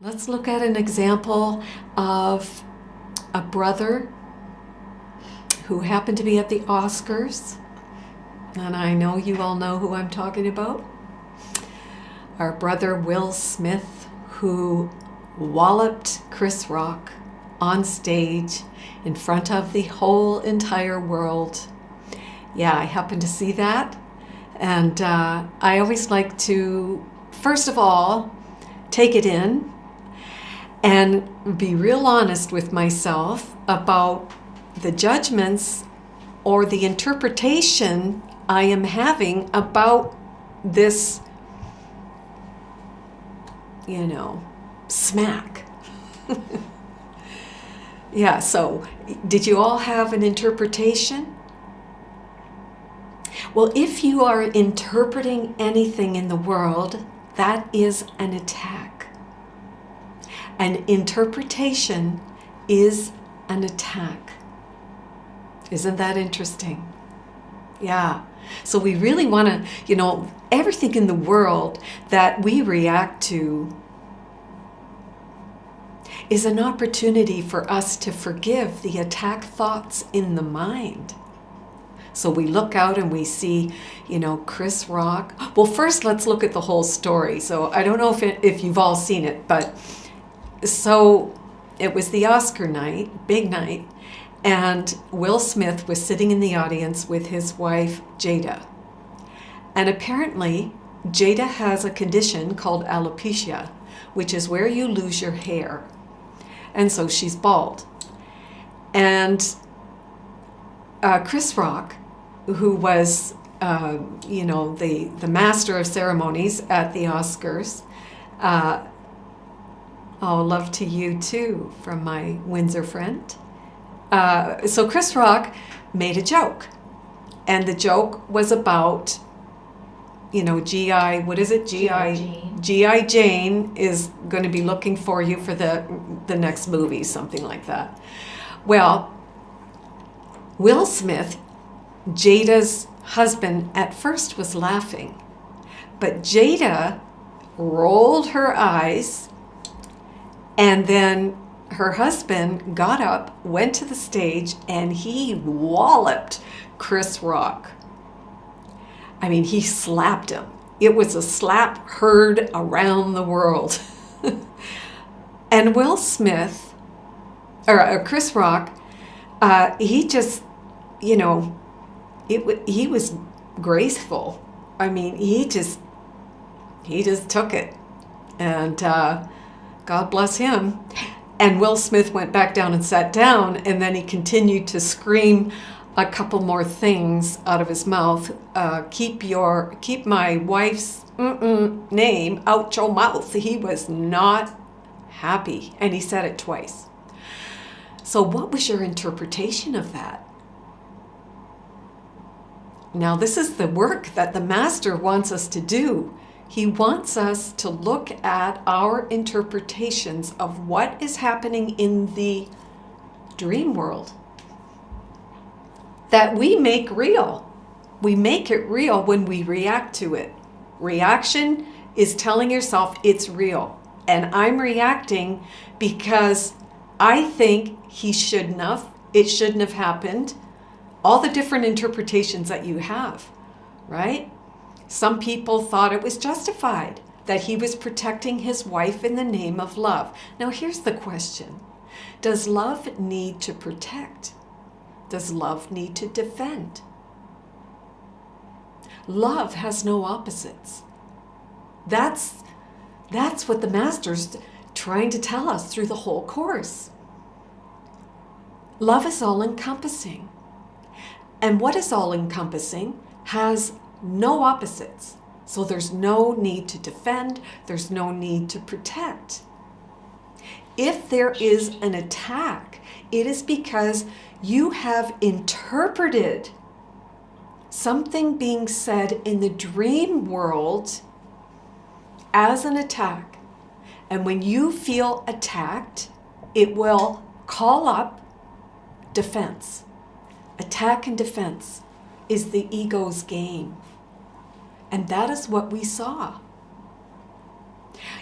Let's look at an example of a brother who happened to be at the Oscars. And I know you all know who I'm talking about. Our brother Will Smith, who walloped Chris Rock on stage in front of the whole entire world. Yeah, I happened to see that. And I always like to, first of all, take it in and be real honest with myself about the judgments or the interpretation I am having about this, smack. Yeah, so did you all have an interpretation? Well, if you are interpreting anything in the world, that is an attack. An interpretation is an attack. Isn't that interesting? Yeah. So we really want to, everything in the world that we react to is an opportunity for us to forgive the attack thoughts in the mind. So we look out and we see, Chris Rock. Well, first let's look at the whole story. So I don't know if you've all seen it, but so it was the Oscar night, big night, and Will Smith was sitting in the audience with his wife, Jada. And apparently, Jada has a condition called alopecia, which is where you lose your hair. And so she's bald. And Chris Rock, who was, the master of ceremonies at the Oscars, love to you too, from my Windsor friend. So Chris Rock made a joke. And the joke was about, G.I. Jane is going to be looking for you for the next movie, something like that. Well, Will Smith, Jada's husband, at first was laughing. But Jada rolled her eyes, and then her husband got up, went to the stage, and he walloped Chris Rock. I mean, he slapped him. It was a slap heard around the world. And Will Smith, or Chris Rock, he just, he was graceful. I mean, he just took it. And God bless him. And Will Smith went back down and sat down, and then he continued to scream a couple more things out of his mouth. Keep my wife's name out your mouth. He was not happy, and he said it twice. So what was your interpretation of that? Now, this is the work that the Master wants us to do. He wants us to look at our interpretations of what is happening in the dream world that we make real. We make it real when we react to it. Reaction is telling yourself it's real. And I'm reacting because I think it shouldn't have happened. All the different interpretations that you have, right? Some people thought it was justified, that he was protecting his wife in the name of love. Now here's the question. Does love need to protect? Does love need to defend? Love has no opposites. That's what the Master's trying to tell us through the whole course. Love is all-encompassing. And what is all-encompassing has no opposites. So there's no need to defend. There's no need to protect. If there is an attack, it is because you have interpreted something being said in the dream world as an attack. And when you feel attacked, it will call up defense. Attack and defense is the ego's game. And that is what we saw.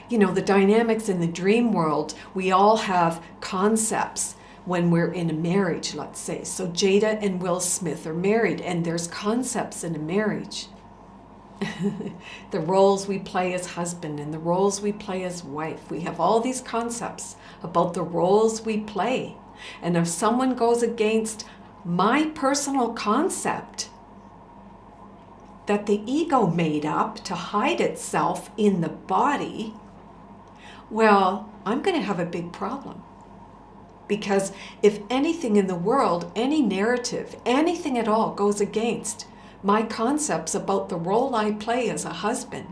the dynamics in the dream world, we all have concepts when we're in a marriage, let's say. So Jada and Will Smith are married, and there's concepts in a marriage. The roles we play as husband and the roles we play as wife. We have all these concepts about the roles we play. And if someone goes against my personal concept that the ego made up to hide itself in the body, well, I'm going to have a big problem. Because if anything in the world, any narrative, anything at all goes against my concepts about the role I play as a husband,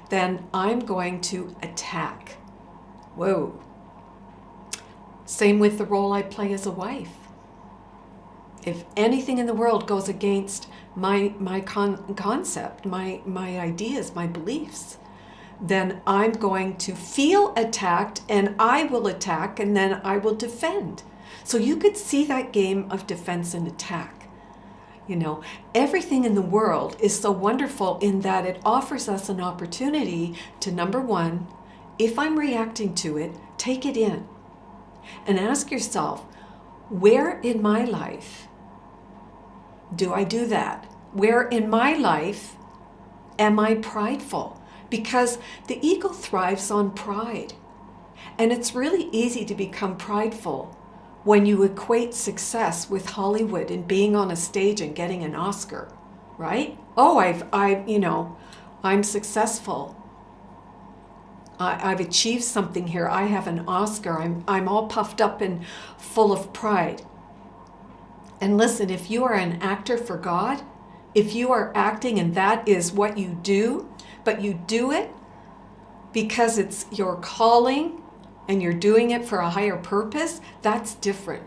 then I'm going to attack. Whoa. Same with the role I play as a wife. If anything in the world goes against my concept, my ideas, my beliefs, then I'm going to feel attacked, and I will attack, and then I will defend. So you could see that game of defense and attack. Everything in the world is so wonderful in that it offers us an opportunity to, number one, if I'm reacting to it, take it in and ask yourself, where in my life do I do that? Where in my life am I prideful? Because the ego thrives on pride. And it's really easy to become prideful when you equate success with Hollywood and being on a stage and getting an Oscar, right? Oh, I'm successful. I've achieved something here. I have an Oscar. I'm all puffed up and full of pride. And listen, if you are an actor for God, if you are acting and that is what you do, but you do it because it's your calling and you're doing it for a higher purpose, that's different.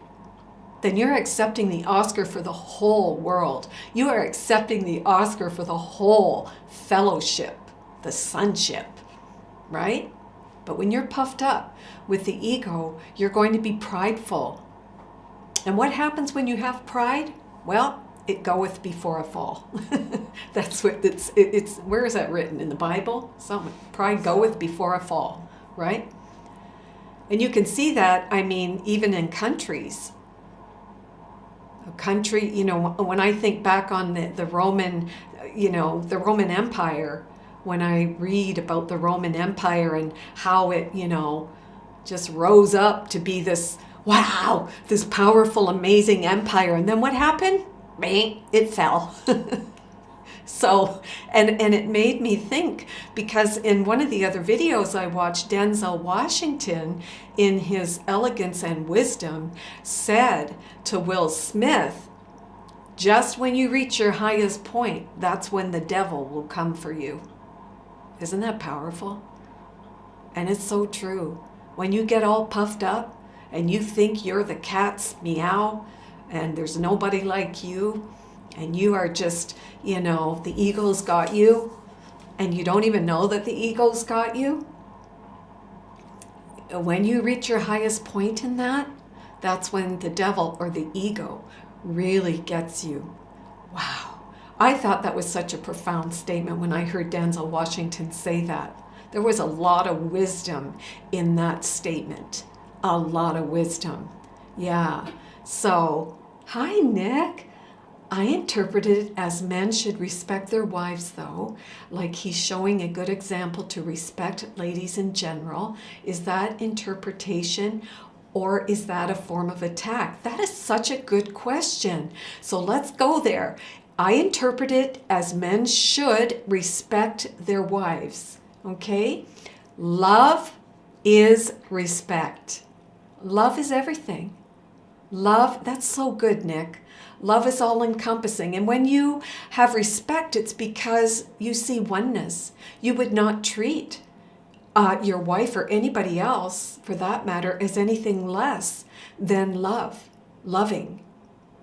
Then you're accepting the Oscar for the whole world. You are accepting the Oscar for the whole fellowship, the sonship, right? But when you're puffed up with the ego, you're going to be prideful. And what happens when you have pride? Well, it goeth before a fall. That's what it's where is that written? In the Bible? Pride goeth before a fall, right? And you can see that, even in countries. A country, when I think back on the Roman, the Roman Empire, when I read about the Roman Empire and how it, just rose up to be this, wow, this powerful, amazing empire. And then what happened? Bang, it fell. So, and it made me think, because in one of the other videos I watched, Denzel Washington, in his elegance and wisdom, said to Will Smith, just when you reach your highest point, that's when the devil will come for you. Isn't that powerful? And it's so true. When you get all puffed up and you think you're the cat's meow and there's nobody like you, and you are just, the ego's got you, and you don't even know that the ego's got you. When you reach your highest point in that, that's when the devil or the ego really gets you. Wow. I thought that was such a profound statement when I heard Denzel Washington say that. There was a lot of wisdom in that statement. A lot of wisdom. Yeah. So, hi, Nick. I interpreted it as men should respect their wives, though, like he's showing a good example to respect ladies in general. Is that interpretation, or is that a form of attack? That is such a good question. So let's go there. I interpret it as men should respect their wives, okay? Love is respect. Love is everything. Love, that's so good, Nick. Love is all-encompassing. And when you have respect, it's because you see oneness. You would not treat your wife or anybody else, for that matter, as anything less than loving,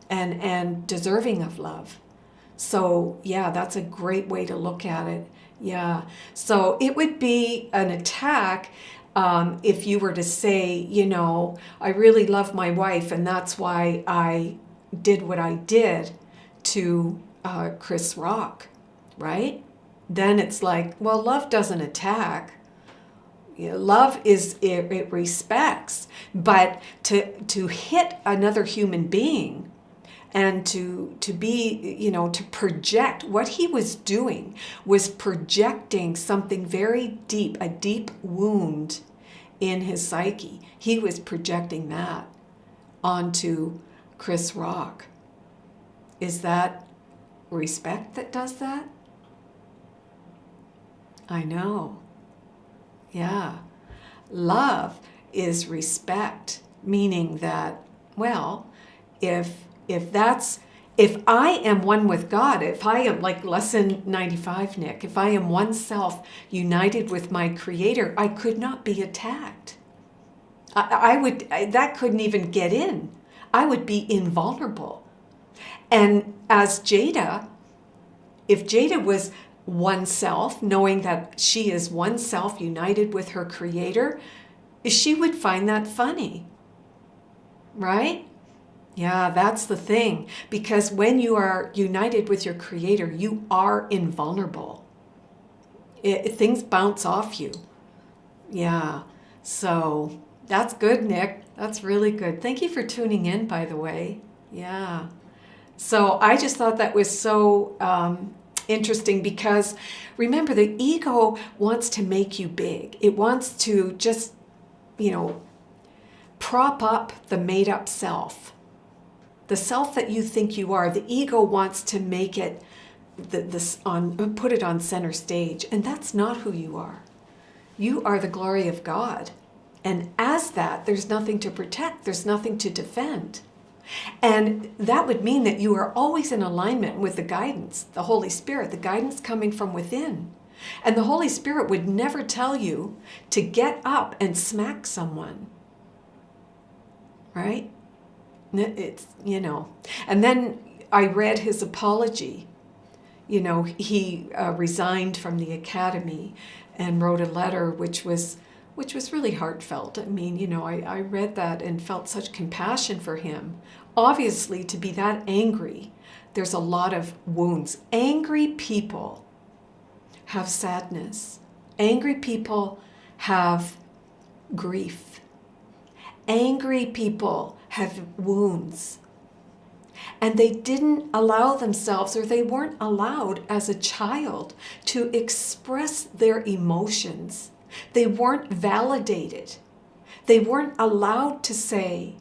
and deserving of love. So, yeah, that's a great way to look at it. Yeah. So it would be an attack if you were to say, I really love my wife, and that's why I did what I did to Chris Rock, right? Then it's like, well, love doesn't attack. Love is, it respects, but to hit another human being and to be, to project, what he was doing was projecting something very deep, a deep wound in his psyche. He was projecting that onto Chris Rock. Is that respect that does that? I know. Yeah. Love is respect, meaning that, well, if I am one with God, if I am, like lesson 95, Nick, if I am one self united with my Creator, I could not be attacked. That couldn't even get in. I would be invulnerable. And as Jada, if Jada was oneself, knowing that she is oneself united with her Creator, she would find that funny, right? Yeah, that's the thing. Because when you are united with your Creator, you are invulnerable. Things bounce off you. Yeah, so that's good, Nick. That's really good. Thank you for tuning in, by the way. Yeah. So I just thought that was so interesting, because remember, the ego wants to make you big. It wants to just, prop up the made up self. The self that you think you are, the ego wants to make it put it on center stage, and that's not who you are. You are the glory of God. And as that, there's nothing to protect, there's nothing to defend. And that would mean that you are always in alignment with the guidance, the Holy Spirit, the guidance coming from within. And the Holy Spirit would never tell you to get up and smack someone. Right? It's, And then I read his apology. He resigned from the academy and wrote a letter which was really heartfelt. I mean, I read that and felt such compassion for him. Obviously, to be that angry, there's a lot of wounds. Angry people have sadness. Angry people have grief. Angry people have wounds. And they didn't allow themselves, or they weren't allowed as a child, to express their emotions. They weren't validated. They weren't allowed to say,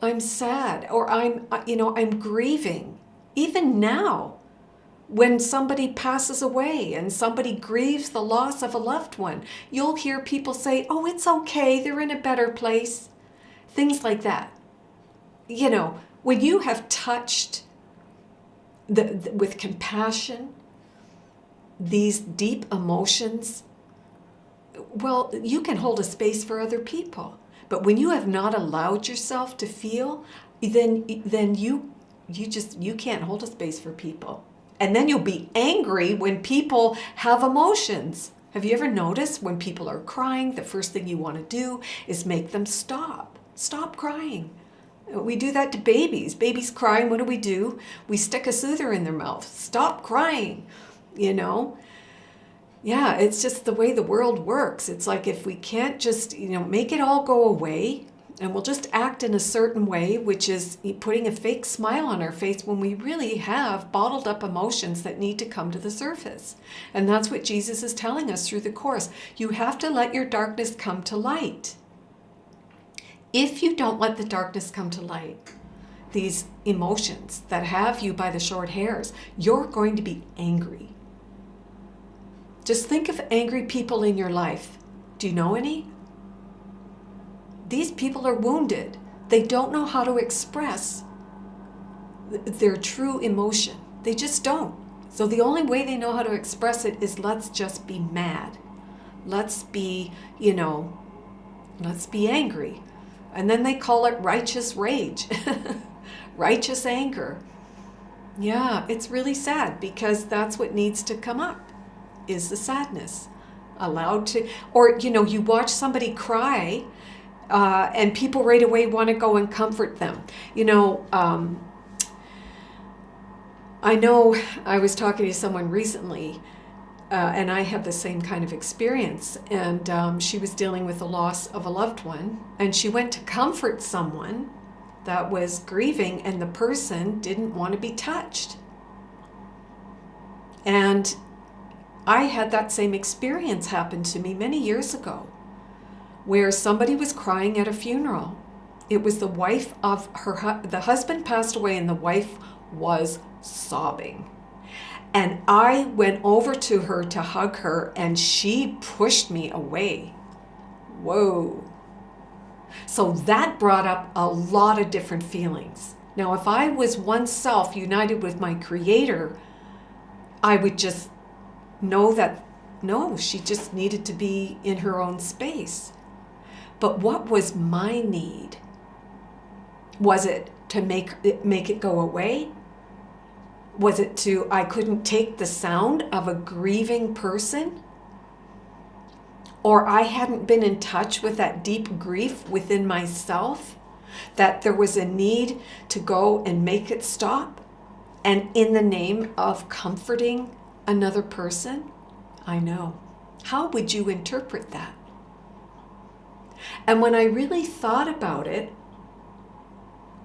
I'm sad, or I'm grieving. Even now, when somebody passes away and somebody grieves the loss of a loved one, you'll hear people say, oh, it's okay, they're in a better place. Things like that. When you have touched with compassion these deep emotions, well, you can hold a space for other people. But when you have not allowed yourself to feel, then you can't hold a space for people. And then you'll be angry when people have emotions. Have you ever noticed when people are crying, the first thing you want to do is make them stop. Stop crying. We do that to babies. Babies crying, what do? We stick a soother in their mouth. Stop crying, Yeah, it's just the way the world works. It's like if we can't just, make it all go away, and we'll just act in a certain way, which is putting a fake smile on our face when we really have bottled up emotions that need to come to the surface. And that's what Jesus is telling us through the Course. You have to let your darkness come to light. If you don't let the darkness come to light, these emotions that have you by the short hairs, you're going to be angry. Just think of angry people in your life. Do you know any? These people are wounded. They don't know how to express their true emotion. They just don't. So the only way they know how to express it is, let's just be mad. Let's be, let's be angry. And then they call it righteous rage, righteous anger. Yeah, it's really sad, because that's what needs to come up, is the sadness. Allowed to, or, you watch somebody cry, and people right away want to go and comfort them. I know I was talking to someone recently, and I had the same kind of experience. And she was dealing with the loss of a loved one, and she went to comfort someone that was grieving, and the person didn't want to be touched. And I had that same experience happen to me many years ago, where somebody was crying at a funeral. It was the wife of the husband passed away, and the wife was sobbing. And I went over to her to hug her, and she pushed me away. Whoa. So that brought up a lot of different feelings. Now, if I was one self united with my Creator, I would just know that, no, she just needed to be in her own space. But what was my need? Was it to make it go away? Was it I couldn't take the sound of a grieving person? Or I hadn't been in touch with that deep grief within myself, that there was a need to go and make it stop? And in the name of comforting another person? I know. How would you interpret that? And when I really thought about it,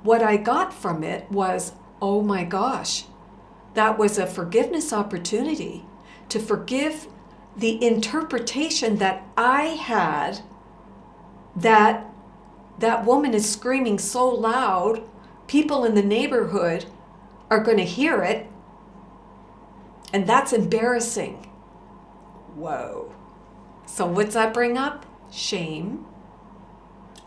what I got from it was, oh my gosh, that was a forgiveness opportunity to forgive the interpretation that I had that that woman is screaming so loud, people in the neighborhood are going to hear it, and that's embarrassing. Whoa. So what's that bring up? Shame.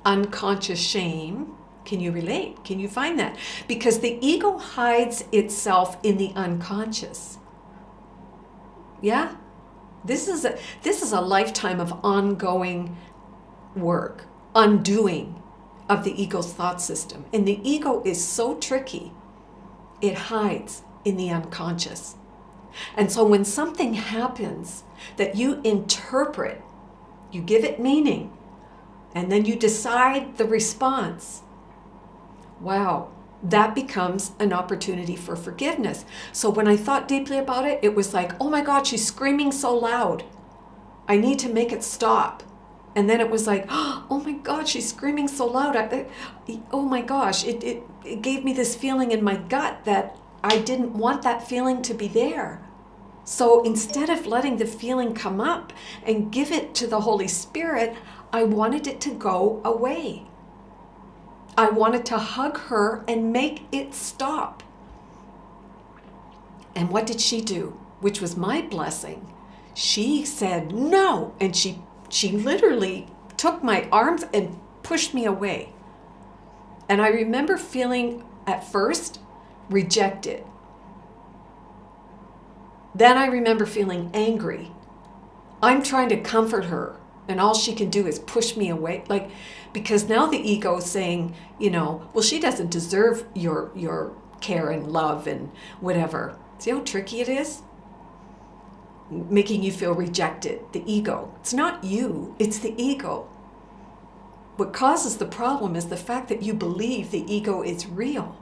Unconscious shame. Can you relate? Can you find that? Because the ego hides itself in the unconscious. Yeah? This is a lifetime of ongoing work, undoing of the ego's thought system. And the ego is so tricky. It hides in the unconscious. And so when something happens that you interpret, you give it meaning, and then you decide the response, wow, that becomes an opportunity for forgiveness. So when I thought deeply about it, it was like, oh my God, she's screaming so loud. I need to make it stop. And then it was like, oh my God, she's screaming so loud. Oh my gosh, it gave me this feeling in my gut that I didn't want that feeling to be there. So instead of letting the feeling come up and give it to the Holy Spirit, I wanted it to go away. I wanted to hug her and make it stop. And what did she do? Which was my blessing. She said no, and she literally took my arms and pushed me away. And I remember feeling at first rejected. Then I remember feeling angry. I'm trying to comfort her, and all she can do is push me away. Because now the ego is saying, well, she doesn't deserve your care and love and whatever. See how tricky it is? Making you feel rejected, the ego. It's not you, it's the ego. What causes the problem is the fact that you believe the ego is real.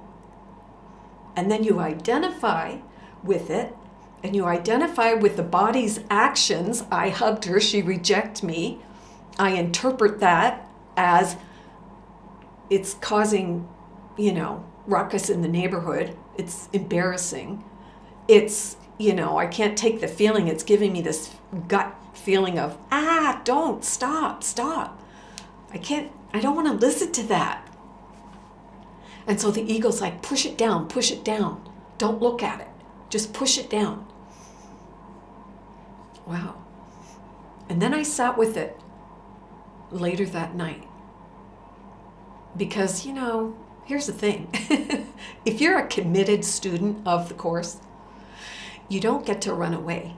And then you identify with it, and you identify with the body's actions. I hugged her, she rejected me. I interpret that as it's causing, ruckus in the neighborhood. It's embarrassing. It's, I can't take the feeling. It's giving me this gut feeling of, don't, stop. I don't want to listen to that. And so the ego's like, push it down. Don't look at it. Just push it down. Wow. And then I sat with it later that night. Because, here's the thing. If you're a committed student of the Course, you don't get to run away.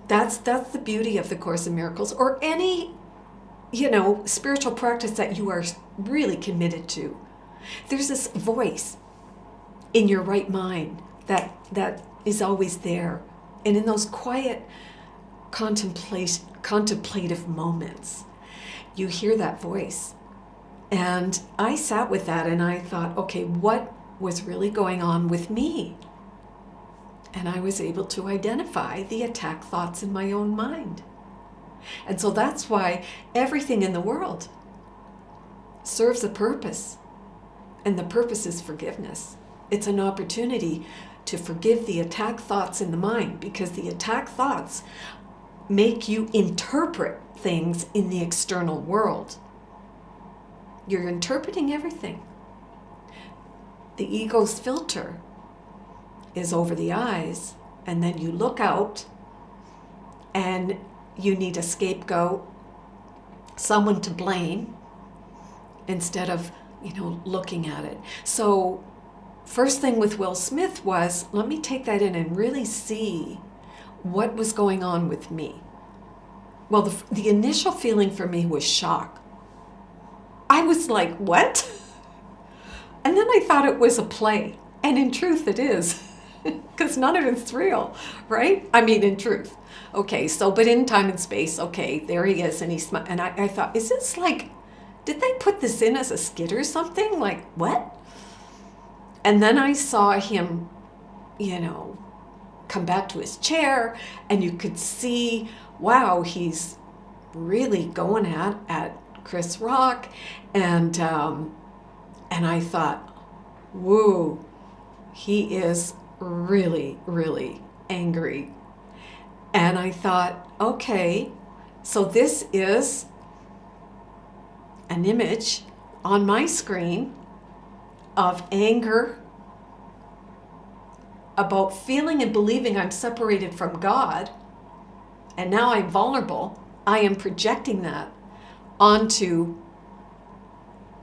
That's the beauty of the Course in Miracles, or any, spiritual practice that you are really committed to. There's this voice in your right mind that is always there. And in those quiet contemplative moments, you hear that voice. And I sat with that and I thought, okay, what was really going on with me? And I was able to identify the attack thoughts in my own mind. And so that's why everything in the world serves a purpose. And the purpose is forgiveness. It's an opportunity to forgive the attack thoughts in the mind, because the attack thoughts make you interpret things in the external world. You're interpreting everything. The ego's filter is over the eyes, and then you look out and you need a scapegoat, someone to blame, instead of, looking at it. So first thing with Will Smith was, let me take that in and really see what was going on with me. Well, the initial feeling for me was shock. I was like, what? And then I thought it was a play. And in truth, it is. Because none of it's real, right? I mean, in truth. Okay, so, but in time and space, okay, there he is. And and I thought, is this like, did they put this in as a skit or something? Like, what? And then I saw him, come back to his chair, and you could see, wow, he's really going at Chris Rock. And I thought, whoa, he is really, really angry. And I thought, okay, so this is an image on my screen of anger about feeling and believing I'm separated from God, and now I'm vulnerable. I am projecting that onto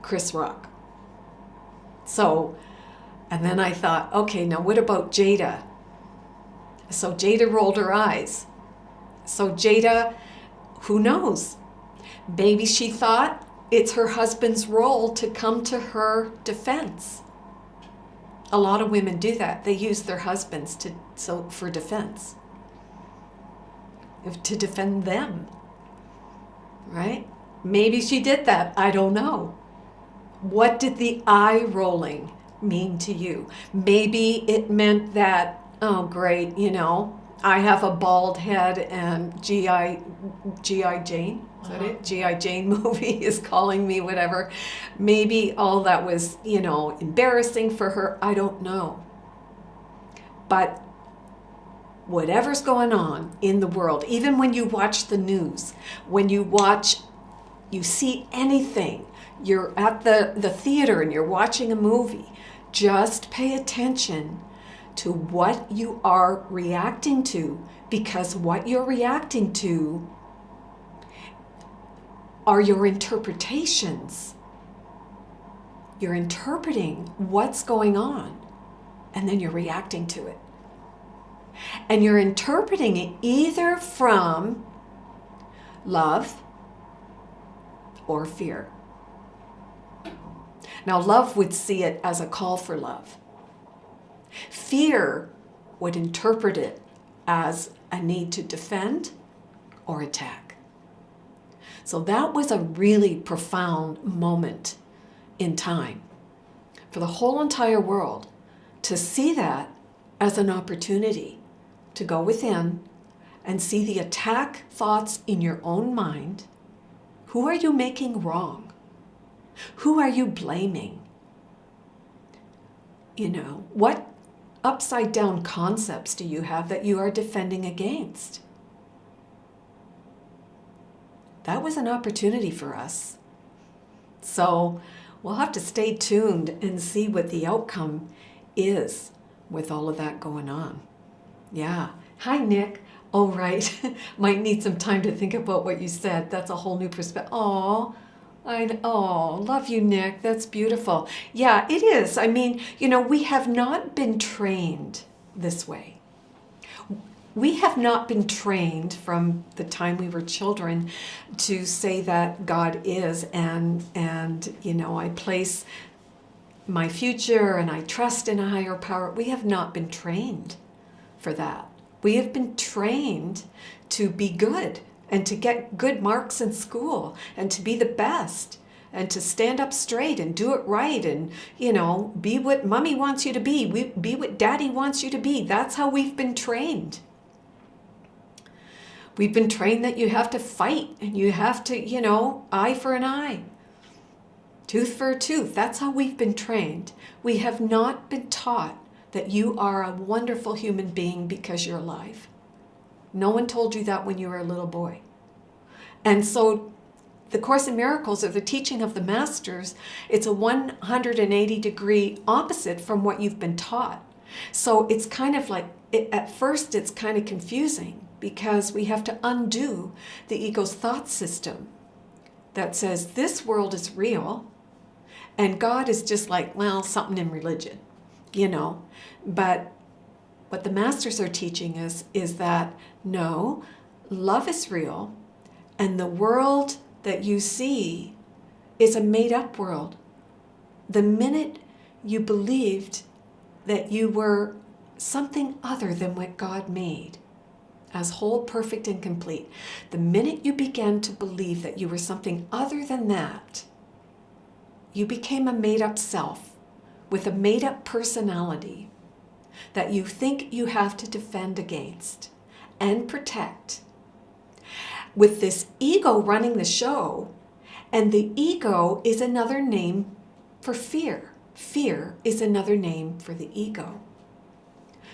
Chris Rock. So, and then I thought, okay, now what about Jada? So Jada rolled her eyes. So Jada, who knows? Maybe she thought it's her husband's role to come to her defense. A lot of women do that. They use their husbands for defense, to defend them, right? Maybe she did that. I don't know. What did the eye rolling mean to you? Maybe it meant that, oh great, I have a bald head and G.I. Jane, is that it? G.I. Jane movie is calling me whatever. Maybe all that was, embarrassing for her. I don't know. But whatever's going on in the world, even when you watch the news, when you see anything, you're at the theater and you're watching a movie, just pay attention to what you are reacting to, because what you're reacting to are your interpretations. You're interpreting what's going on, and then you're reacting to it. And you're interpreting it either from love or fear. Now, love would see it as a call for love. Fear would interpret it as a need to defend or attack. So that was a really profound moment in time for the whole entire world to see that as an opportunity to go within and see the attack thoughts in your own mind. Who are you making wrong? Who are you blaming? What upside down concepts do you have that you are defending against? That was an opportunity for us. So we'll have to stay tuned and see what the outcome is with all of that going on. Yeah. Hi, Nick. Oh, right. Might need some time to think about what you said. That's a whole new perspective. Love you, Nick. That's beautiful. Yeah, it is. I mean, we have not been trained this way. We have not been trained from the time we were children to say that God is, and I place my future and I trust in a higher power. We have not been trained for that. We have been trained to be good and to get good marks in school and to be the best and to stand up straight and do it right and, be what mommy wants you to be what daddy wants you to be. That's how we've been trained. We've been trained that you have to fight and you have to, eye for an eye, tooth for a tooth. That's how we've been trained. We have not been taught that you are a wonderful human being because you're alive. No one told you that when you were a little boy. And so the Course in Miracles, or the teaching of the Masters, it's a 180-degree opposite from what you've been taught. So it's kind of like, at first it's kind of confusing because we have to undo the ego's thought system that says this world is real and God is just like, well, something in religion, But what the Masters are teaching us is that, no, love is real, and the world that you see is a made-up world. The minute you believed that you were something other than what God made, as whole, perfect, and complete, the minute you began to believe that you were something other than that, you became a made-up self with a made-up personality that you think you have to defend against and protect, with this ego running the show. And the ego is another name for fear. Fear is another name for the ego.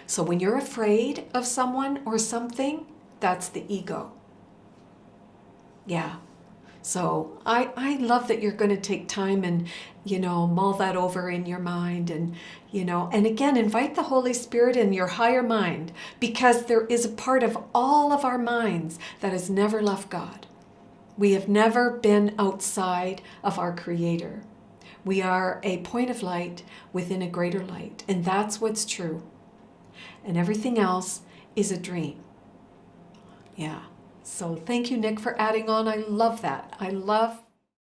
So when you're afraid of someone or something, that's the ego. Yeah. So I love that you're going to take time and, mull that over in your mind and, and again, invite the Holy Spirit in your higher mind, because there is a part of all of our minds that has never left God. We have never been outside of our Creator. We are a point of light within a greater light, and that's what's true. And everything else is a dream. Yeah. So thank you, Nick, for adding on. I love that. I love